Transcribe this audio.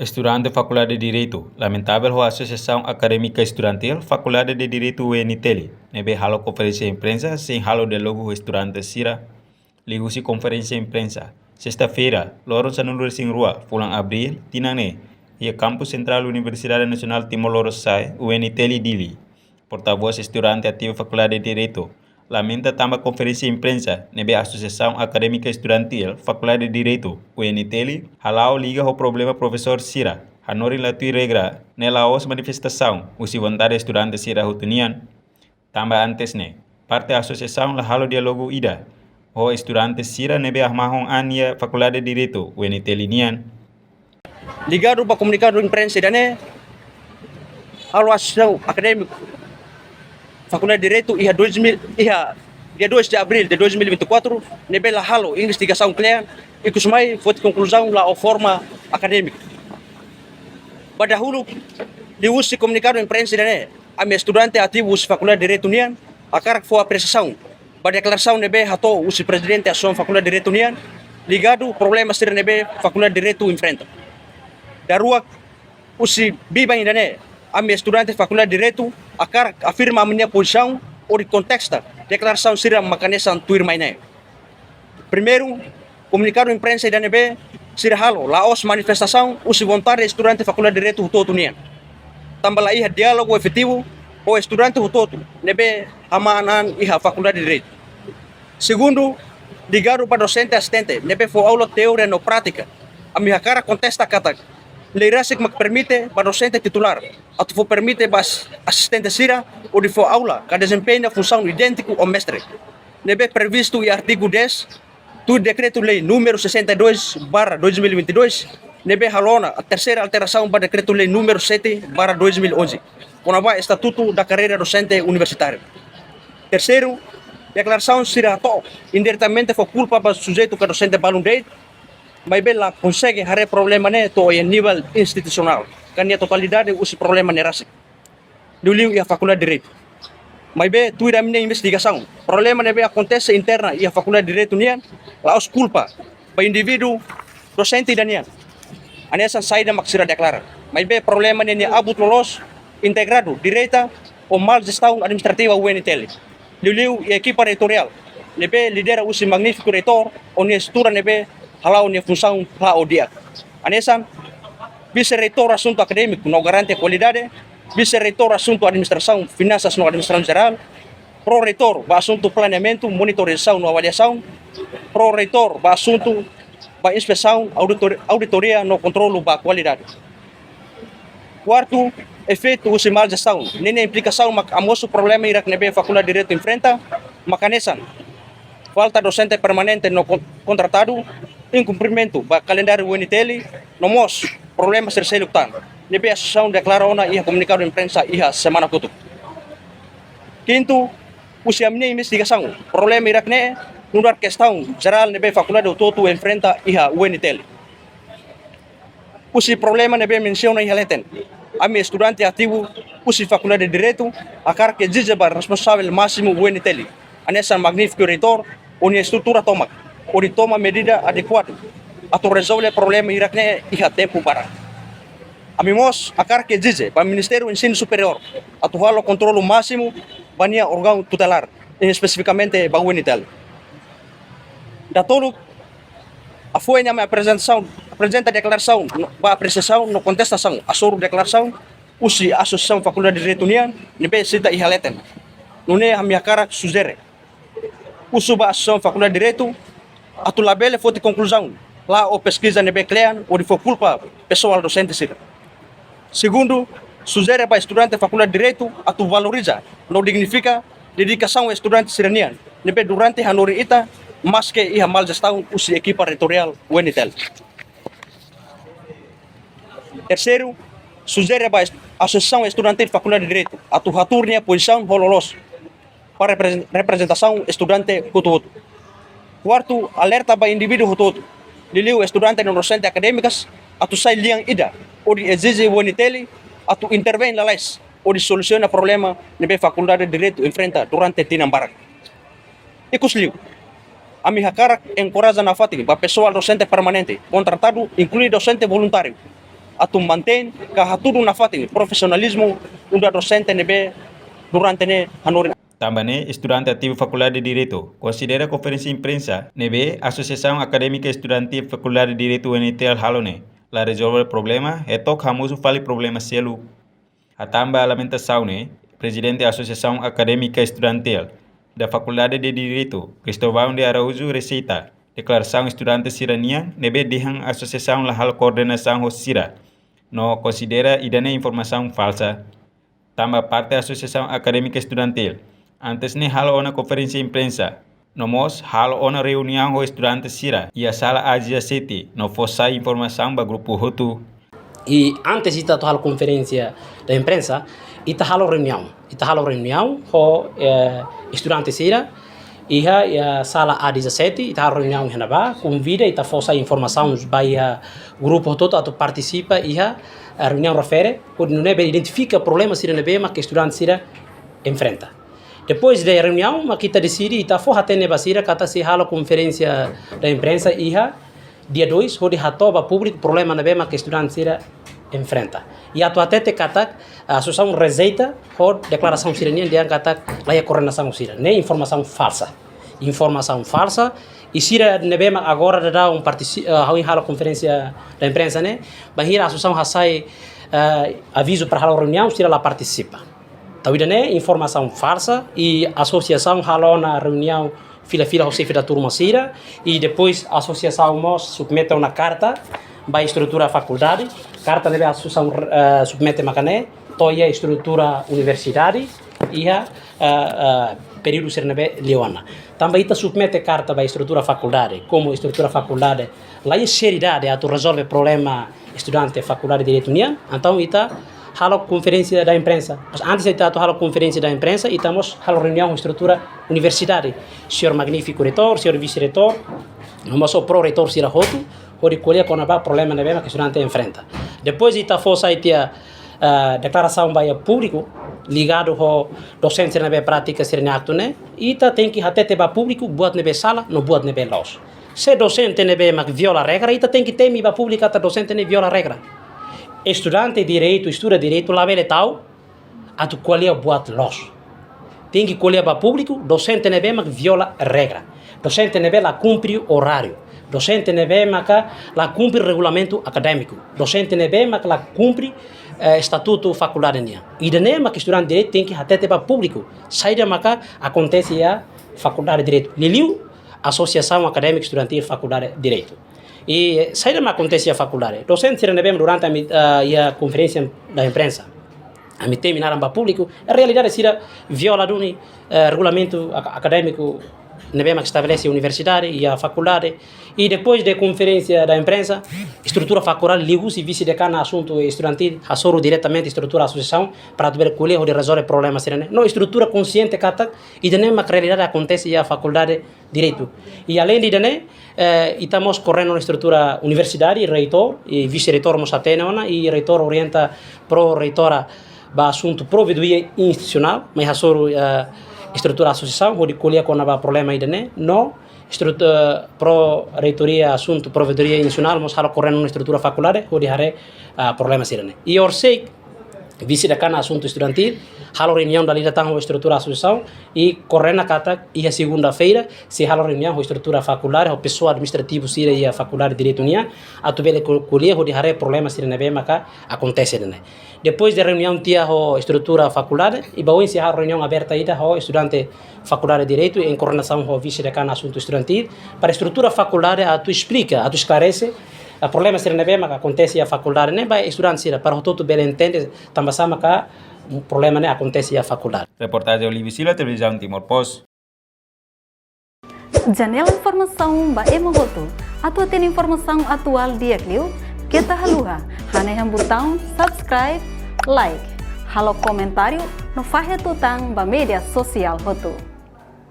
Estudante Faculdade de Direito. Lamentável a Associação Acadêmica Estudantil Faculdade de Direito UNITEL. Nebe halo conferência de imprensa sem halo diálogo estudante Sira. Ligu-se conferência de imprensa. Sexta-feira, Loro Sanulur Sing Rua, Fulang Abril, Tinane, e Campus Central Universidade Nacional Timor Sai, UNITEL Dili. Porta-voz estudante ativo Faculdade de Direito. Lamenta também conferência de imprensa nebe Associação Acadêmica Estudantil Faculdade de Direito UNITEL halau liga o problema professor Sira hanori latui regra nela os manifestação usi vontade estudante Sira hutunian também antes ne parte associação la halo dialogo ida o estudante Sira nebe ahmahong ania Faculdade de Direito UNITEL nian ligado para comunicar com a imprensa dane halo associação acadêmica Faculdade de Direito dia 2 de abril de 2024 nebela halo investigação clear e kusmai foi conclusão la forma acadêmica. Padahulu diusi comunicar com a imprensa dane a estudante ativo da Faculdade de Direito nian akar foi apreciação ba declaração nebe hato o presidente da Faculdade de Direito nian ligado problema ser nebe Faculdade de Direito enfrenta. Darua usi biba dane a estudante Faculdade de Direito akar afirma a minha posição ou de contexto declaração sira mecanismo tuir mainai. Primeiro, comunicar à imprensa da NB sira halo laos manifestação usi vontade estudante Faculdade de Direito hutoto nian. Tambah lá diálogo efetivo o estudante hutoto nebe amanan iha Faculdade de Direito. Segundo, ligado para docente assistente nebe fo aula teoria no prática. A minha cara contesta kata leirasik mak permite para docente titular atau for permite bas assistente sira ou de for aula que desempenha função idêntico ao mestre. Nebe previsto em artigo 10 do decreto-lei número 62/2022, nebe halona a terceira alteração para decreto-lei número 7/2011, com o estatuto da carreira docente universitária. Terceiro, declaração sira to indiretamente for culpa para o sujeito que docente balundei mas bela consegue hare problema ne to em nível institucional kan a totalidade os problema nerasi dulu a Faculdade de Direito mas be tu ira minha investigação problema ne be acontece interna a Faculdade de Direito nian laos culpa para indivíduo docente danian anessa saída maksira declara mas be problema ne abut lolos integrado direita ou mal gestão administrativa UNITEL dulu a equipa reitorial nebe lidera usi magnífico reitor onde estrutura nebe halau nia função lá o dia. Anesan, vice-reitor assunto acadêmico não garante a qualidade, vice-reitor assunto administração, finanças no administração geral, pro-reitor ba assunto planeamento, monitorização no avaliação, pro-reitor ba assunto ba inspeção, auditoria no controle ba qualidade. Quarto, efeito usi mal gestão, nem implicação mak amoso problema irak nebe Faculdade de Direito enfrenta, makanesan, falta docente permanente no contratado, incumprimento do calendário UNITEL, nomos problemas terceiro tan. Nebe associação declara ona ia comunicar à imprensa ia semana kutu. Quinto, usi a minha investigação, problema irakne, nudar questão geral nebe faculdade todo enfrenta ia UNITEL. Usi problema nebe menciona ia leten. A minha estudante ativo, usi Faculdade de Direito, akar que exige ba responsável máximo UNITEL. Anessa magnífico reitor, onde a estrutura toma medida adequada atau resolve o problema irakne iha tempo para. Amimos akar que exige para o Ministério do Ensino Superior atuar o controle máximo bania órgão tutelar, especificamente para o UNITEL. Da todo, a foi na minha apresenta declaração, a apreciação, no contestação, a sua declaração, usi Associação Faculdade de Direito nian, nebe cita iha leten. Nune a minha cara sugere. Usu ba Associação Faculdade de Direito, a tu labele foi de conclusão lá o pesquisa nebe clean ou de for culpa pessoal docente sira. Segundo, sugere para estudante da Faculdade de Direito a tu valoriza, não dignifica dedicação ao estudante siranian, nebe durante hanori ita, mas que ia mal gestão usi equipa reitorial UNITEL. Terceiro, sugere para Associação Estudantil da Faculdade de Direito a tu haturnia posição hololos para representação estudante kutu. Quarto, alerta para indivíduo hutoto. Liliu estudante no docente acadêmicas atu sai liang ida ou de exige UNITEL atu intervém na leis ou de soluciona problema nebe Faculdade de Direito enfrenta durante tinambarak. Ikusliu. A minha cara encoraja na fating para pessoal docente permanente contratado inclui docente voluntário atu mantém kahatudu na fatin profissionalismo unda docente nebe durante ne hanorin. Também, estudante ativo Faculdade de Direito, considera conferência de imprensa, nebe Associação Acadêmica Estudantil Faculdade de Direito UNITEL Halone, la resolver problema, e toca hamusu fali problema selu. A tamba lamentação, presidente da Associação Acadêmica Estudantil da Faculdade de Direito, Cristóvão de Araújo Receita, declaração estudante siranian, nebe dihan Associação la hal coordenação Sira, no considera idane informação falsa. Tamba parte da Associação Acadêmica Estudantil. Antes ne hal ona conferência de imprensa, nomos hal ona reunião ho estudante Sira e a sala Asia City, no fossa informação ba grupo Hutu. E antes de a conferência da imprensa, ita halo reunião ho estudante Sira e a sala A17 ita halo reunião henaba convida ita fossa informação ba grupo todo a participa e a reunião refere quando não identifica problemas Sira nebe mas que estudante Sira enfrenta. Depois da reunião, kita decide ita for hatene basira kata se halo conferência da imprensa iha dia 2 hodi hatoba público problema na bema que estudante sira enfrenta. E atu atete kata a associação rejeita hod declaração siranian dia kata laia coordenação sira, ne informação falsa. Informação falsa e sira na bema agora da halo conferência da imprensa né, bahira a associação hasai aviso para halo reunião sira lá participa. Tawidane informação falsa e a associação halou na reunião fila-fila o chefe da turma Sira e depois a associação mos submete uma carta para a estrutura da faculdade, carta deve a associação submete macané, toia a estrutura universidade e a período sernebe leona. Também ita submete carta para a estrutura da faculdade, como a estrutura da faculdade lá é seriedade a tu resolve problema estudante da faculdade de Direito União, então ita halo conferência da imprensa. Mas antes de estar halo conferência da imprensa, estamos halo reunião estrutura universidade. Senhor magnífico reitor, senhor vice-reitor, nós o pro-reitor Sira Hotu, onde colher quando há problema na bema que o estudante enfrenta. Depois de estar fosse aí declaração vai público ligado ao docente na prática ser acto né, e tem que até ter público buat nebe sala, não buat nebe los. Se docente nebe mas viola regra, e tem que ter mi pública ta docente ne viola regra. Estudante de direito, estuda direito, lá vele tal, a tu colher buat los. Tem que colher para público, docente nebe mas viola regra. Docente nebe la cumpre horário. Docente nebe mas la cumpre regulamento acadêmico. Docente nebe mas la cumpre estatuto faculdade nia. E de nema que estudante de direito tem que até ter para público. Sai de maca acontece a faculdade de direito. Liliu Associação Acadêmica Estudantil Faculdade de Direito. E sai de maca acontece a faculdade. Docente se nebe durante a conferência da imprensa. A me terminar para público, a realidade será viola do regulamento acadêmico que estabelece a universidade e a faculdade, e depois da conferência da imprensa, estrutura faculdade liga se vice-decana assunto estudantil, assoro diretamente a estrutura da associação para ver qual é o de resolver problemas. Não, estrutura consciente que e nem uma realidade acontece a faculdade de direito. E além de estamos correndo na estrutura universidade, reitor e vice-reitor mosatena e reitor orienta pro-reitora para assunto provedoria institucional, mas assoro estrutura associação, onde colher quando há problema ainda não, estrutura pro-reitoria, assunto, provedoria institucional, mas há correndo na estrutura faculdade, onde há problemas ainda. E orsei, vice-decana assunto estudantil, há reunião da lida tão estrutura associação, e correndo a cata, e a segunda-feira, se há reunião com estrutura faculdade, o pessoal administrativo sira e a faculdade de Direito União, a tu vele colher, onde há problemas ainda bem, mas acontece ainda. Depois da reunião tinha a estrutura faculdade e bom se a reunião aberta ainda ao estudante faculdade de direito em coordenação com o vice-decano assunto estudantil para a estrutura faculdade a tu explica, a tu esclarece o problema ser nebe que acontece a faculdade nem vai estudante para o todo bem entende também sama que o problema nem acontece a faculdade. Reportagem Olivia Silva, televisão Timor Post. Janela informação ba emogoto. Atu tem informação atual dia Clio. Kita haluha, haneham botão subscribe, like, halo comentário, no fahe tutang ba media sosial hotu.